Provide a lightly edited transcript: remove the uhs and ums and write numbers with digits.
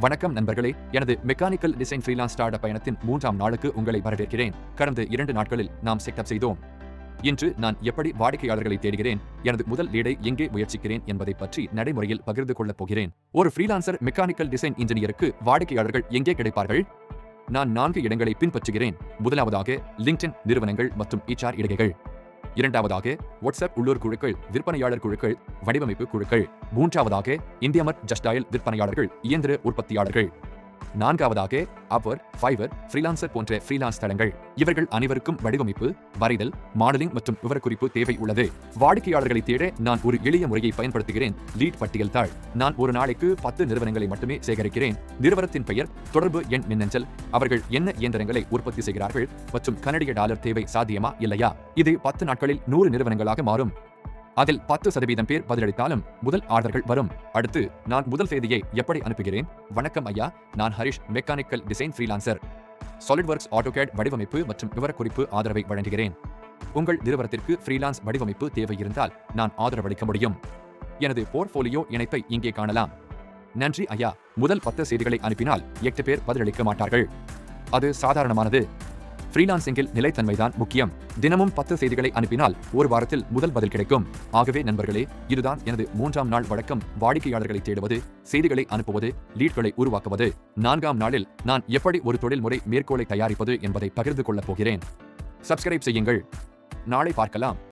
வணக்கம் நண்பர்களே, எனது மெக்கானிக்கல் டிசைன் ஃப்ரீலான்ஸ் ஸ்டார்ட் பயணத்தின் 3ஆம் நாளுக்கு உங்களை வரவேற்கிறேன். கடந்த 2 நாட்களில் நாம் செட்டப் செய்தோம். இன்று நான் எப்படி வாடிக்கையாளர்களை தேடுகிறேன், எனது முதல் லீடை எங்கே முயற்சிக்கிறேன் என்பதை பற்றி நடைமுறையில் பகிர்ந்து கொள்ளப் போகிறேன். ஒரு ஃப்ரீலான்சர் மெக்கானிக்கல் டிசைன் இன்ஜினியருக்கு வாடிக்கையாளர்கள் எங்கே கிடைப்பார்கள்? நான் 4 இடங்களை பின்பற்றுகிறேன். முதலாவதாக லிங்க்டின் நிறுவனங்கள் மற்றும் HR இடுகைகள். இரண்டாவதாக வாட்ஸ்அப் உள்ளூர் குழுக்கள், விற்பனையாளர் குழுக்கள், வடிவமைப்பு குழுக்கள். மூன்றாவதாக இந்தியமர் ஜஸ்டாயில் விற்பனையாளர்கள், இயந்திர உற்பத்தியாளர்கள். நான்காவதாக அப்வர், ஃபைவர், ஃப்ரீலான்சர் போன்ற ஃப்ரீலான்ஸ் தளங்கள். இவர்கள் அனைவருக்கும் வடிவமைப்பு, வரைதல், மாடலிங் மற்றும் விவரக்குறிப்பு தேவை உள்ளது. வாடிக்கையாளர்களை தேட நான் ஒரு எளிய முறையை பயன்படுத்துகிறேன். லீட் பட்டியல் தாள். நான் ஒரு நாளைக்கு 10 நிறுவனங்களை மட்டுமே சேகரிக்கிறேன். நிறுவனத்தின் பெயர், தொடர்பு எண், மின்னஞ்சல், அவர்கள் என்ன இயந்திரங்களை உற்பத்தி செய்கிறார்கள் மற்றும் கனடிய டாலர் தேவை சாத்தியமா இல்லையா. இது 10 நாட்களில் 100 நிறுவனங்களாக மாறும். அதில் 10% பேர் பதிலளித்தாலும் முதல் ஆர்டர்கள் வரும். அடுத்து நான் முதல் செய்தியை எப்படி அனுப்புகிறேன்? வணக்கம் ஐயா, நான் Harish, mechanical design freelancer. SolidWorks, AutoCAD வடிவமைப்பு மற்றும் விவரக்குறிப்பு ஆதரவை வழங்குகிறேன். உங்கள் நிறுவனத்திற்கு ஃப்ரீலான்ஸ் வடிவமைப்பு தேவை இருந்தால் நான் ஆதரவளிக்க முடியும். எனது போர்ட்ஃபோலியோ இணைப்பை இங்கே காணலாம். நன்றி ஐயா. முதல் 10 செய்திகளை அனுப்பினால் 8 பேர் பதிலளிக்க மாட்டார்கள். அது சாதாரணமானது. ஃப்ரீலான்சிங்கில் நிலைத்தன்மைதான் முக்கியம். தினமும் 10 செய்திகளை அனுப்பினால் ஒரு வாரத்தில் முதல் பதில் கிடைக்கும். ஆகவே நண்பர்களே, இதுதான் எனது 3ஆம் நாள் வழக்கம். வாடிக்கையாளர்களை தேடுவது, செய்திகளை அனுப்புவது, லீட்களை உருவாக்குவது. 4ஆம் நாளில் நான் எப்படி ஒரு தொழில்முறை மேற்கோளை தயாரிப்பது என்பதை பகிர்ந்து கொள்ளப் போகிறேன். சப்ஸ்கிரைப் செய்யுங்கள். நாளை பார்க்கலாம்.